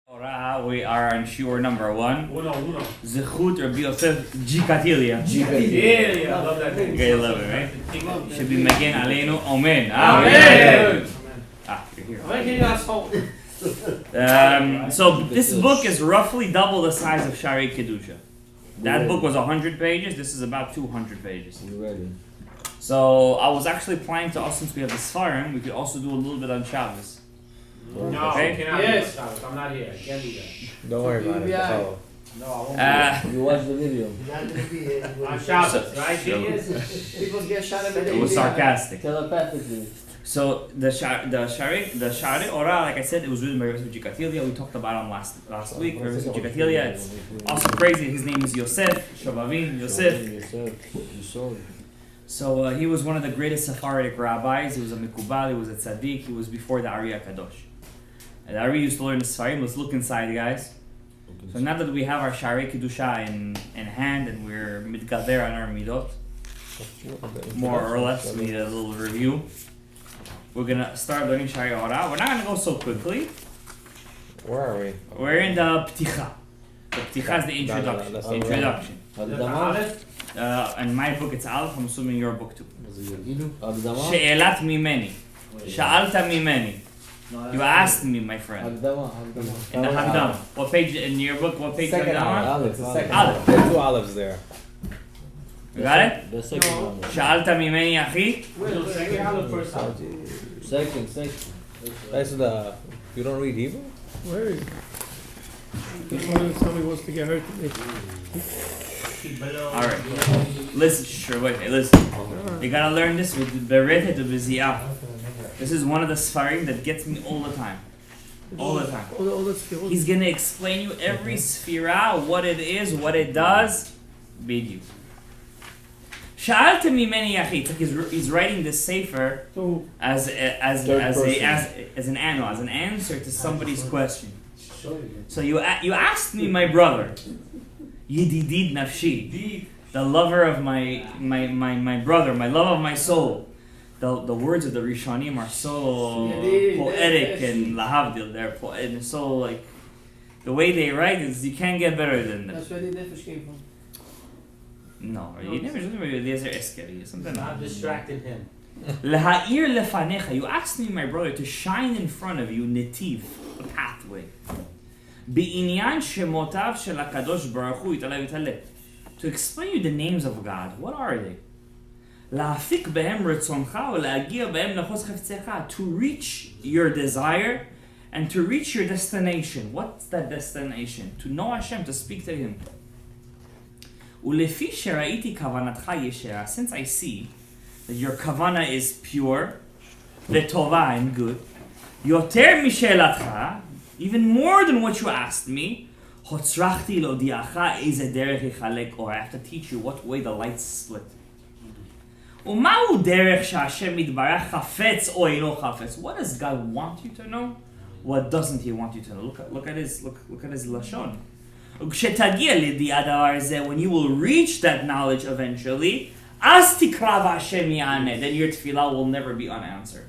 Orah, we are on shiur number 1. Uno. Zechut Rabbi Yosef Jikatilia. I love that name. You guys love it, right? Should be Megan Aleinu. Amen. Amen. You're here. So this book is roughly double the size of Sharei Kedusha. That book was 100 pages. This is about 200 pages. So I was actually planning to, since we have the Sfarim, we could also do a little bit on Shabbos. No, Okay. cannot yes. I'm not here. I can't do that. Don't worry about it. No, I won't. You watch the video. On Shabbos, right? People get shot every day. It was sarcastic. Telepathically. So the Sharei Orah, like I said, it was written by Rav Jikatilia. We talked about him last week. Rav Jikatilia, it's also crazy. His name is Yosef Shavavin Yosef. So he was one of the greatest Sephardic rabbis. He was a Mikubal. He was a tzaddik. He was before the Ari Kadosh. And the Ari used to learn the Sfarim. Let's look inside, guys. So now that we have our Sharei Kedusha in hand and we're mitgader on our midot, more or less, we need a little review. We're gonna start learning Sharei Orah. We're not gonna go so quickly. Where are we? We're in the Pticha. The Pticha is the introduction. In my book it's Aleph. I'm assuming your book too. She'elat mimeni. Sha'alta mimeni. You asked me, my friend. In the Hagdama. What page in your book? What page? Second Aleph. Aleph. There are two Alephs there. You got it? The second one. Sha'alta mimeni achi. Wait, second Aleph, first Aleph. Second. That's the. You don't read Hebrew? Where is it? Somebody wants to get hurt today. Alright. Listen, listen. You gotta learn this with Berete to Biziah. This is one of the Sfarim that gets me all the time. All the time. He's gonna explain you every Sfira, what it is, what it does. Bid you. Sha'alta mimeni achi. It's like he's writing this sefer as an answer to somebody's question. So you asked me, my brother, Yedidid nafshi, the lover of my brother, my love of my soul. The words of the Rishonim are so poetic and lahavdil. They're poetic, so like the way they write is you can't get better than them. That's where the Nefesh came from. No, you never remember something. I've distracted him. Laha'ir lefanecha. You asked me, my brother, to shine in front of you, netiv, a pathway. Be'inyan shemotav shel HaKadosh Baruch Hu yitalev yitaleh. To explain you the names of God. What are they? La'afik behem retzoncha o la'agir behem lachos chefzecha. To reach your desire and to reach your destination. What's that destination? To know Hashem, to speak to Him. Ulefi sheraiti kavanatcha yeshera. Since I see that your kavana is pure, vetova and good, yoter mishelatcha, even more than what you asked me, hotzrachti lodiacha ize derech yichalek or I have to teach you what way the lights split. Umahu derech she'Hashem yitbarach chafetz o eino chafetz. What does God want you to know? What doesn't He want you to know? Look at his lashon. When you will reach that knowledge eventually, as tikrav Hashem yaneh, then your tefillah will never be unanswered.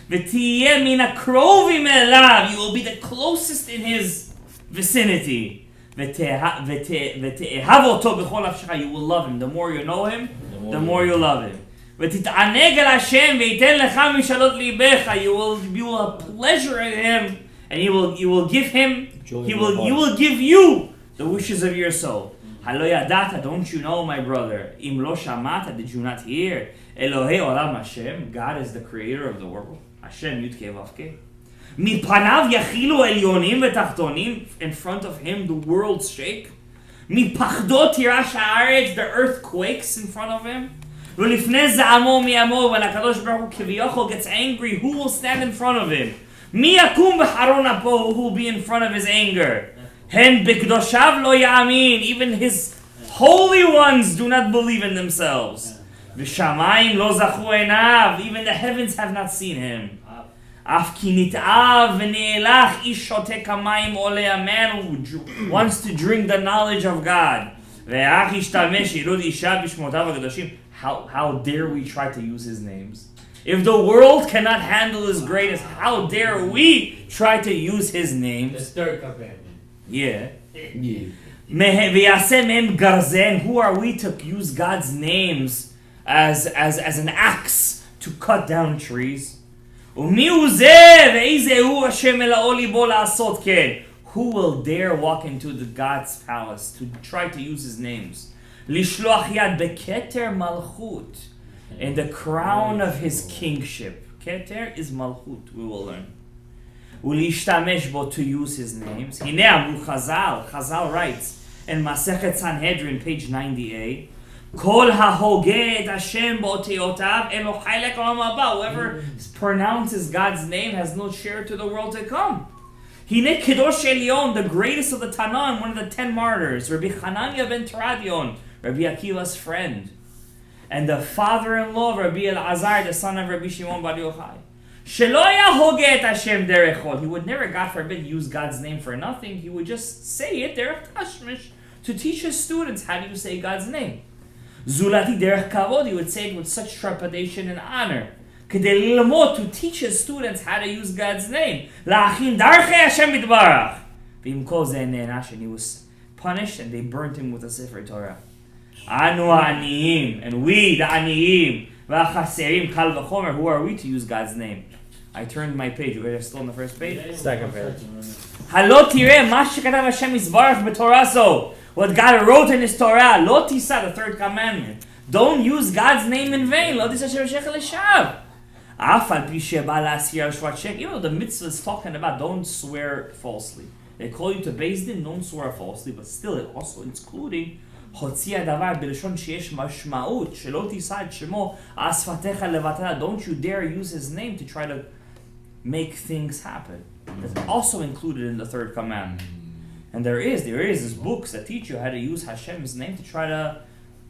V'tiyeh min hakrovim elav, you will be the closest in His vicinity. V'te'ehav oto b'chol nafshecha, you will love Him. The more you know Him, the more you love Him. V'tit'aneg el Hashem v'yiten lecha mishalot libecha, you will have pleasure in Him, and He will give Him. He will give you the wishes of your soul. Halo yadata, don't you know, my brother? Im lo shamata, did you not hear? Elohei olam Hashem, God is the creator of the world. Hashem Yudke Vavke. Mipanav yachilu elyonim v'tachtonim, in front of Him the worlds shake. Mipachdot tirash haaretz, the earth quakes in front of Him. V'lifnei za'amo mi'amo, when HaKadosh Baruch Hu kiviyachol gets angry, who will stand in front of Him? Mi yakum b'haron apo, who will be in front of His anger? Hen b'kdoshav lo ya'amin, even His holy ones do not believe in themselves. V'shamayim lo zachu einav, even the heavens have not seen Him. Af ki nit'av v'ne'elach ish shotek hamayim oleh, a man who wants to drink the knowledge of God. Ve'ach ishtamesh yirud isha b'shmotav hakadoshim. How dare we try to use His names? If the world cannot handle his greatness, how dare we try to use his The names? third commandment. Yeah. Yeah. Who are we to use God's names as an axe to cut down trees? Who will dare walk into the God's palace to try to use his names? In the crown of his kingship. Keter is malchut, we will learn. To use his names. Chazal writes in Masechet Sanhedrin, page 98, whoever pronounces God's name has no share to the world to come. Hine Kedosh Elyon, the greatest of the Tanan, one of the 10 martyrs, Rabbi Hanania ben Teradion, Rabbi Akiva's friend, and the father-in-law of Rabbi Elazar, the son of Rabbi Shimon Bar Yochai. He would never, God forbid, use God's name for nothing. He would just say it derech tashmish to teach his students how do you say God's name. Zulati derech kavod, he would say it with such trepidation and honor. Kedei lilmod, to teach his students how to use God's name. La'achin darchei Hashem yitbarach. V'im kol zeh ne'enash, and he was punished, and they burnt him with a Sefer Torah. Anu ha'aniyim, and we, the aniyim, v'achaserim kal v'chomer, who are we to use God's name? I turned my page. You guys are still on the first page? Second page. Halo tireh ma shekatav Hashem yisbarach b'toraso. What God wrote in His Torah. Lo tisa, the third commandment. Don't use God's name in vain. Lo tisa shevashech l'shav. Af al pi sheba la'asir al shvat shek. You know the mitzvah is talking about don't swear falsely. They call you to Beis Din, don't swear falsely, but still it also including הוציא הדבר בלשון שיש משמעות שלא תישא את שמו על שפתיך לבטלה. Don't you dare use his name to try to make things happen. That's also included in the third commandment. And there is these books that teach you how to use Hashem's name to try to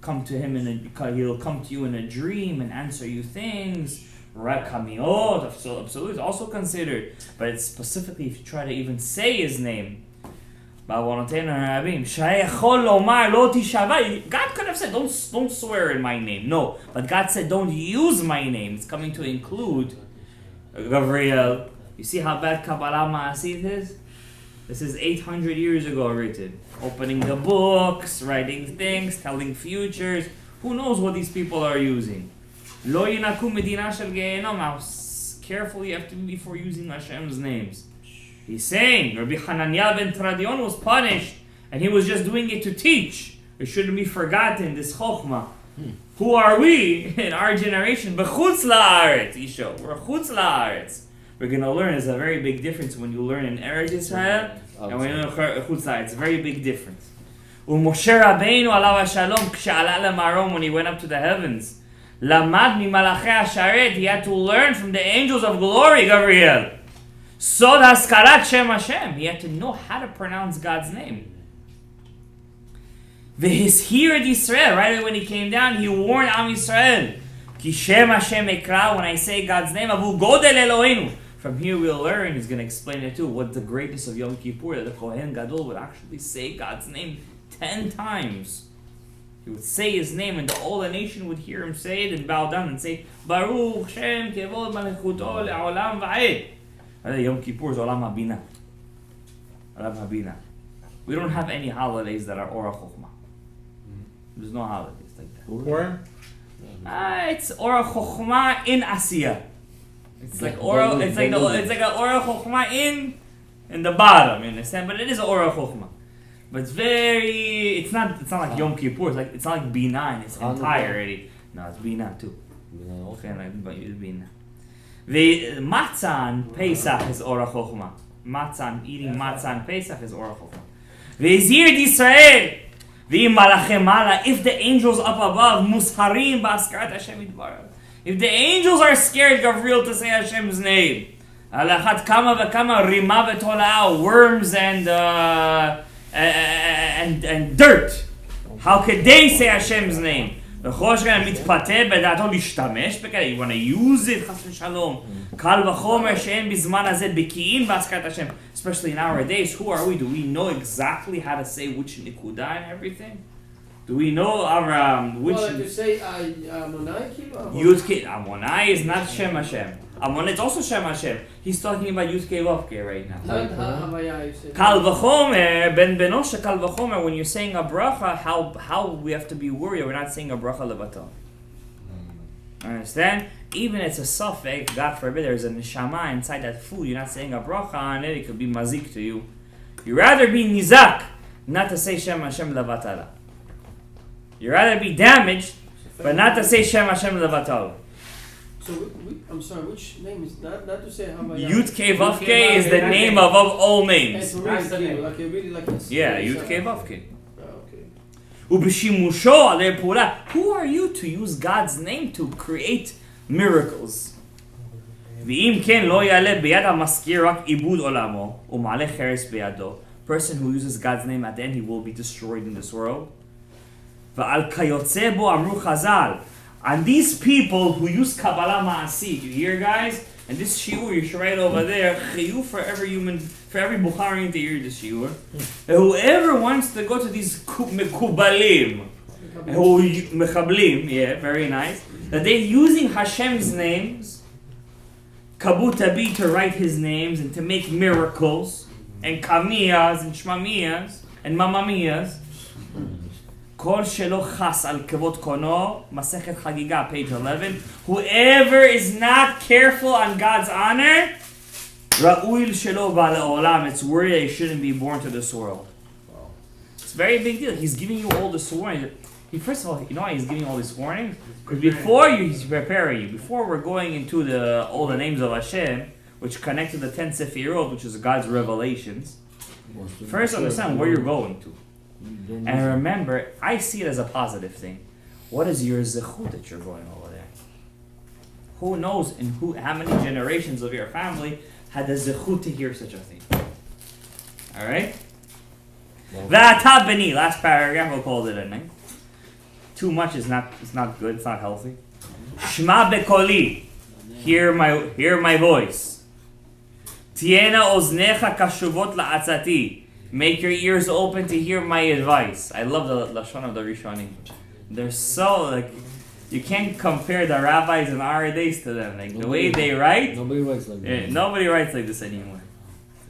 come to him because he'll come to you in a dream and answer you things. Rakamiot, absolutely is also considered, but it's specifically if you try to even say his name. God could have said, don't swear in my name. No, but God said, don't use my name. It's coming to include Gabriel. You see how bad Kabbalah Ma'asit is? This is 800 years ago written. Opening the books, writing things, telling futures. Who knows what these people are using? Lo yinaku medina shel gehenom. How careful you have to be before using Hashem's names. He's saying Rabbi Hanania ben Teradion was punished, and he was just doing it to teach. It shouldn't be forgotten, this chokhmah. Who are we in our generation? B'chutz la'aretz, Isho. We're chutz la'aretz. We're going to learn there's a very big difference when you learn in Eretz Israel and when you learn chutz la'aretz. It's a very big difference. Moshe Rabbeinu alav Shalom k'she'ala lemarom, when he went up to the heavens, lamad mimalachei hasharet, he had to learn from the angels of glory, Gabriel. Sod haskarat Shem Hashem. He had to know how to pronounce God's name. V'hizhir Yisrael. Right away when he came down, he warned Am Yisrael. Ki Shem Hashem ekra. When I say God's name, Avu Godel Eloheinu. From here we'll learn. He's going to explain it too. What the greatness of Yom Kippur. That the Kohen Gadol would actually say God's name 10 times. He would say his name, and all the nation would hear him say it and bow down and say Baruch Shem Kevod Malchuto Le'olam Va'ed. Yom Kippur is Olam Habina. Olam Habina. We don't have any holidays that are Orah Chokhmah. There's no holidays like that. Where? It's Orah Chokhmah in Asiya. It's like Orah. It's like an Orah Chokhmah in the bottom. You understand? But it is Orah Chokhmah. But it's very. It's not like Yom Kippur. It's not like Bina in its entirety. No, it's Bina too. Okay, but it's Bina. The matzah on Pesach is Orah Chokhmah. Eating matzah on Pesach is Orah Chokhmah. Ve'zir Yisrael. Ve'im malachem mala. If the angels up above, musharim ba'askarat Hashem yitbarach. If the angels are scared, Gabriel, to say Hashem's name, alachat kama v'kama rima v'tola'ah, worms and dirt. How could they say Hashem's name? You want to use it, especially in our days. Who are we? Do we know exactly how to say which nikuda and everything? Do we know which Well, to say Amonai Kiva? Yud Ke Amonai is not Shem Hashem. Amonai is also Shem Hashem. He's talking about Yud Ke Vav Ke right now. Not Havaya, you said. Kal v'chomer ben benosha kal v'chomer. When you're saying a bracha, how we have to be worried? We're not saying a bracha levatal. Understand? Even it's a suffix, God forbid, there's a neshama inside that food. You're not saying a bracha on it. It could be mazik to you. You rather be nizak, not to say Shem Hashem levatala. You rather be damaged, but not to say Shem Hashem levatala. So, I'm sorry, which name is not to say Havaya? Yud Ke Vav Ke is the name of all names. It's really like it's. Yeah, Yud Ke Vav Ke. Okay. Ubishimusho alei pula. Who are you to use God's name to create miracles? V'im ken lo yaleh biyad hamaskir rak ibud olamo u'maleh cheres biyado. Person who uses God's name at the end, he will be destroyed in this world. V'al kayotze bo amru chazal. And these people who use Kabbalah Ma'asi, you hear, guys? And this shiur, you should write over there, chiyuv for every Bukharian to hear this shiur. And whoever wants to go to these mekubalim, mechablim, yeah, very nice, that they're using Hashem's names, kabutabi, to write His names and to make miracles, and kamiyas and shmamiyas and mamamiyas. Kol shelo chas al kavod kono, Masechet Chagiga, page 11. Whoever is not careful on God's honor, ra'uil shelo ba le'olam, it's worried that he shouldn't be born to this world. It's a very big deal. He's giving you all this warning. First of all, you know why he's giving you all this warning? Because he's preparing you. Before we're going into all the names of Hashem, which connect to the 10 Sefirot, which is God's revelations, first understand where you're going to. And remember, I see it as a positive thing. What is your zechut that you're going over there? Who knows how many generations of your family had the zechut to hear such a thing? Alright? V'ata b'ni, last paragraph, we'll call it a name. Too much is not good, it's not healthy. Shma bekoli, hear my voice. Tiena oznecha kashuvot la'atzati. Make your ears open to hear my advice. I love the lashon of the Rishonim. They're so you can't compare the rabbis in our days to them. The way they write. Nobody writes like that. Nobody writes like this anymore.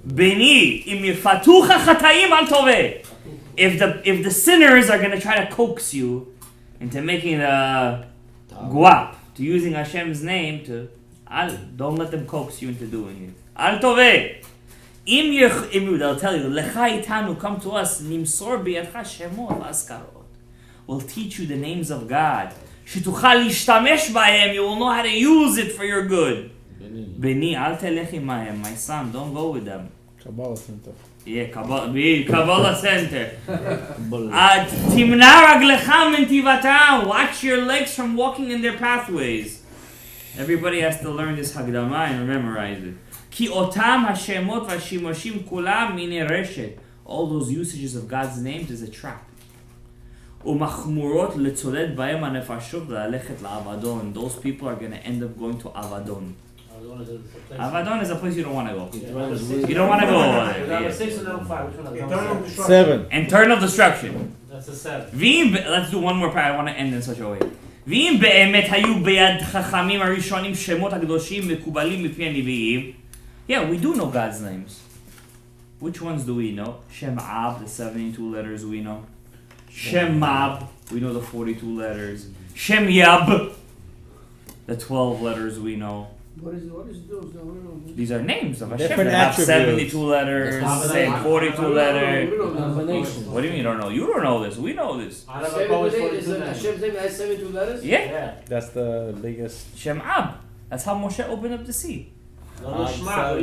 Beni im yifatucha chataim al toveh. If the sinners are gonna try to coax you into making the guap, to using Hashem's name don't let them coax you into doing it. Al toveh. They'll tell you, Lecha itanu, come to us, nimsor biyadcha shemot askarot. We'll teach you the names of God. Shituchal lishtamesh b'hem, you will know how to use it for your good. Beni, al telech imayhem, my son, don't go with them. Kabbalah Center. Yeah, Kabbalah Center. Timna raglecha min tivatam, watch your legs from walking in their pathways. Everybody has to learn this Hagdama and memorize it. Ki otam hashemot v'shimoshim kulam mini reshet. All those usages of God's names is a trap. Umachmurot letzoled b'hem hanefashot la'alechet la'avadon. Those people are going to end up going to Avadon. Avadon is a place you don't want to go. You don't want to go over there. 6 and number 5. Which one? Eternal destruction. 7. Eternal destruction. That's a 7. Let's do one more part. I want to end in such a way. ואם באמת היו ביד חכמים הראשונים שמות הקדושים מקובלים מפי הנביאים. Yeah, we do know God's names. Which ones do we know? Shem Ab, the 72 letters we know. Shem Mab, we know the 42 letters. Shem Yab, the 12 letters we know. What is those? These are names of Hashem. Different They have attributes. 72 letters, and 42 letters. Combinations. What do you mean you don't know? You don't know this. We know this. Hashem's name has 72 letters? Yeah. That's the biggest. Shem Ab. That's how Moshe opened up the sea. Shema.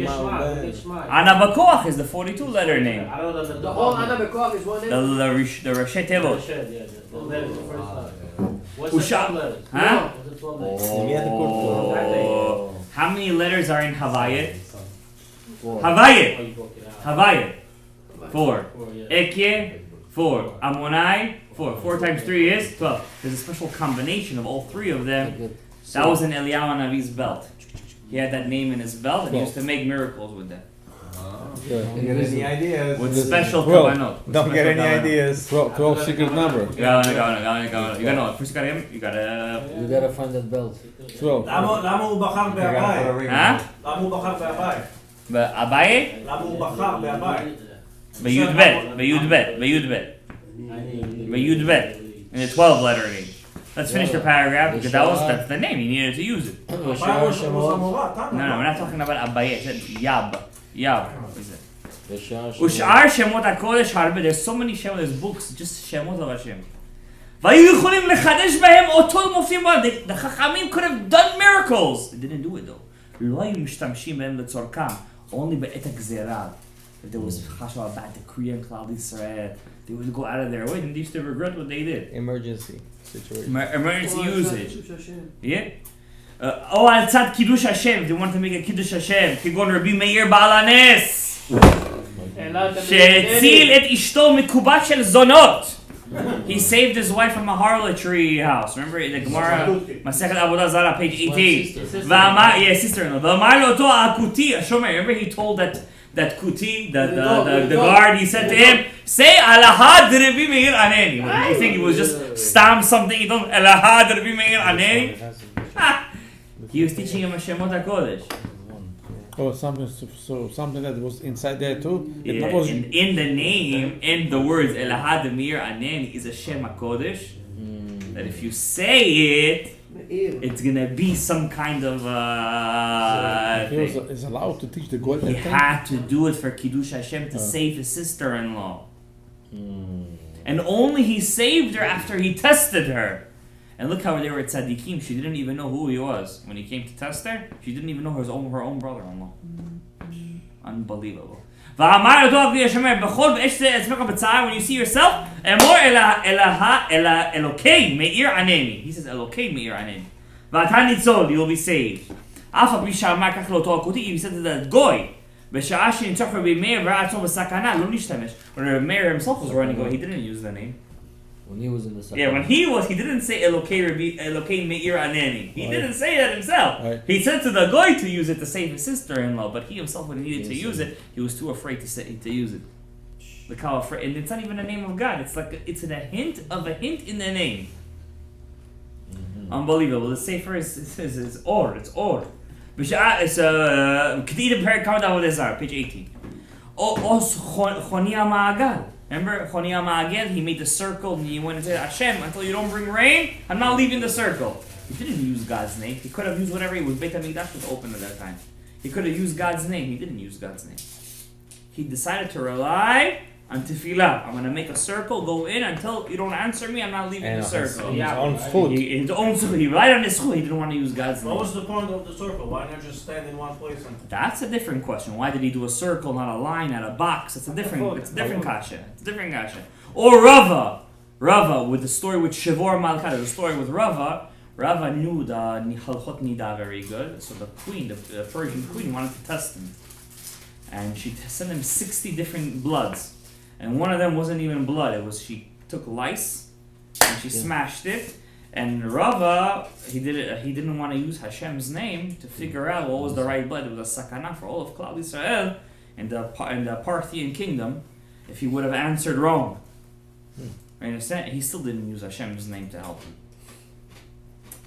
Ana Bakoach is the 42 letter name. I don't know The whole Ana Bekoach is one name? The Rashi Tevot. The letter, the first letter. What's Usha. the 12 letters? Huh? What's the 12 letters? Oh. How many letters are in Havayit? 4. Havayit. Oh, you broke it out. Havayit. 4. 4, yeah. Ekye. 4. Amonai. 4. 4 times 3 is 12. There's a special combination of all three of them. That was in Eliyahu Navi's belt. He had that name in his belt and he used to make miracles with that. Don't get any ideas. With special Bro, kavanot. Don't get any ideas. 12 secret number. You gotta know. First you gotta. You gotta find that belt. 12. למה הוא בחר בהבית? למה הוא בחר בהבית? באביי? למה הוא בחר בהבית? בי"ב. In the 12 letter name. Let's finish the paragraph because that's the name. He needed to use it. No, we're not talking about Abaye. I said Yab. Is it? Ush'ar Shemot HaKodesh harbe. There's so many Shemot. There's books just Shemot of Hashem. והיו יכולים לחדש בהם אותו מופיעים בהם. The Chachamim could have done miracles. They didn't do it though. לא היו משתמשים בהם לצורכם. Only בעת הגזירה. If there was a bad decree in Klal Yisrael, they would go out of their way and they used to regret what they did. Emergency situation. Emergency usage. Yeah. Oh, על צד קידוש השם. They want to make a קידוש השם. כגון רבי מאיר בעל הנס. שהציל את אשתו מקובת של זונות. He saved his wife from a harlotry house. Remember the Gemara, Masechet Avodah Zarah, page 18. Yeah, sister-in-law. V'amar lo oto akuti, Shomer. Remember he told that kuti, the guard, he said to him, say Alahad Rabbi Meir Aneni. You think he was just stamp something? He told Alahad Rabbi Meir Aneni. He was teaching him Shemot HaKodesh. Oh, something that was inside there too? Yeah, in the name, in the words Elahad Mir Anen is a Shem HaKodesh. That if you say it, it's gonna be some kind of he is allowed to teach the God. He had to do it for Kiddush Hashem to save his sister-in-law. And only he saved her after he tested her. And look how they were at Tzaddikim. She didn't even know who he was. When he came to test her, she didn't even know her own brother-in-law. Unbelievable. When you see yourself, he says, Elokei Meir Aneni. You will be saved. He said to the Goy, when Meir himself was running away, he didn't use the name. When he was in the second. Yeah, when he didn't say Elokei Meir Aneni. He didn't say that himself. Right. He said to the guy to use it to save his sister-in-law, but he himself, when he needed to use it, he was too afraid to use it. Look how afraid, and it's not even the name of God. It's like it's a hint of a hint in the name. Unbelievable. The sefer is or. It's or. It's Kedim Perik Kamad Avodah Zarah, page 18. Os Chonia Ma'agal. Remember, Chonia Ma'agel, he made the circle and he went and said, Hashem, until you don't bring rain, I'm not leaving the circle. He didn't use God's name. He could have used whatever. It was Beit HaMikdash was open at that time. He could have used God's name. He didn't use God's name. He decided to rely on tefillah. I'm going to make a circle, go in, until you don't answer me, I'm not leaving the circle. His own food. He relied on his food. He didn't want to use God's name. What was the point of the circle? Why not just stand in one place? That's a different question. Why did he do a circle, not a line, not a box? It's a different kasha. It's a different kasha. Or Rava, with the story with Shevor Malka, the story with Rava. Rava knew the Halchot Nida very good. So the queen, the Persian queen, wanted to test him. And she sent him 60 different bloods. And one of them wasn't even blood. It was, she took lice and she smashed it. And Rava, he didn't want to use Hashem's name to figure out what was the right blood. It was a sakana for all of Klal Yisrael in the Parthian kingdom if he would have answered wrong. You understand? He still didn't use Hashem's name to help him.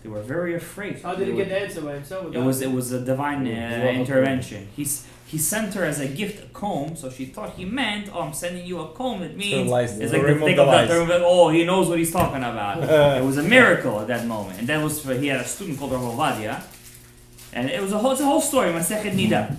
They were very afraid. How did he get the answer by himself? It was a divine intervention. He sent her as a gift a comb, so she thought he meant, I'm sending you a comb. It means it's like the thing of the term, he knows what he's talking about. It was a miracle at that moment. And that was he had a student called Rav Ovadia. And it's a whole story, Masechet Nida.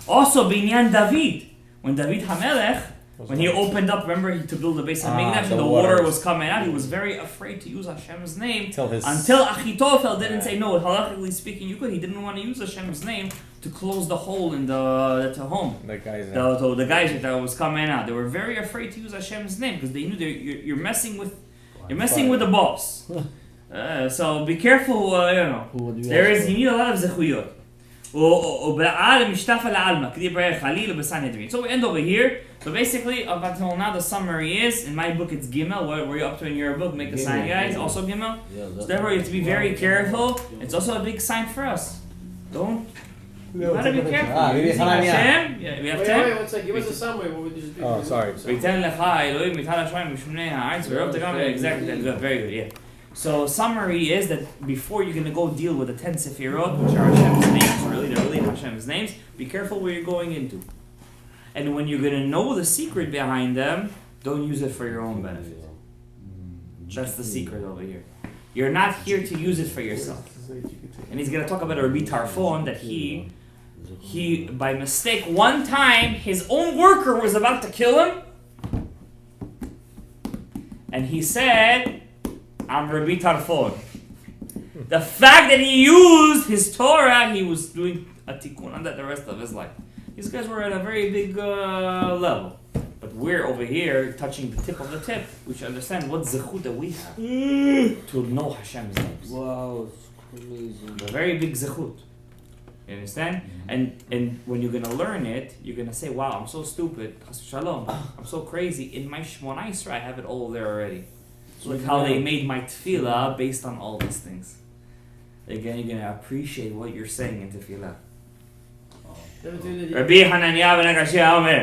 Also, Binyan David, when David HaMelech, when he opened up, remember, to build the base of Mikdash, and the water was coming out, he was very afraid to use Hashem's name until Achitophel didn't say no. Halachically speaking, you could. He didn't want to use Hashem's name to close the hole in the home. The guys that was coming out, they were very afraid to use Hashem's name because they knew you're messing with the boss. So be careful. You need a lot of zechuyot. So we end over here. So basically, up until now, the summary is, in my book it's Gimel. What were you up to in your book? Make the sign, guys. Also Gimel. So therefore, you have to be very careful. It's also a big sign for us. Don't You gotta be careful. Ah, You're maybe using Hananiah. Hashem. Yeah, we have Wait, 10. one second. Give us a summary. What we just do. Oh, sorry. ויתן לך אלוהים מתעל השמיים משמני הארץ ורוב דגם. Exactly, that's good, very good, yeah. So summary is that before you're gonna go deal with the 10 Sefirot, which are Hashem's names, they're really Hashem's names, be careful where you're going into. And when you're gonna know the secret behind them, don't use it for your own benefit. That's the secret over here. You're not here to use it for yourself. And he's gonna talk about a Rabbi Tarfon that he by mistake one time his own worker was about to kill him, and he said, "I'm Rabbi Tarfon." The fact that he used his Torah, he was doing a tikkun on that the rest of his life. These guys were at a very big level. But we're over here touching the tip of the tip. We should understand what zechut that we have to know Hashem's names. Wow, it's amazing. A very big zechut. You understand? And when you're gonna learn it, you're gonna say, "Wow, I'm so stupid. Chas Shalom, I'm so crazy. In my Shmona Yisra, I have it all there already." Look how they made my tefillah based on all these things. Again, you're gonna appreciate what you're saying in tefillah. Rabbi Hananiah ben Akashia Omer.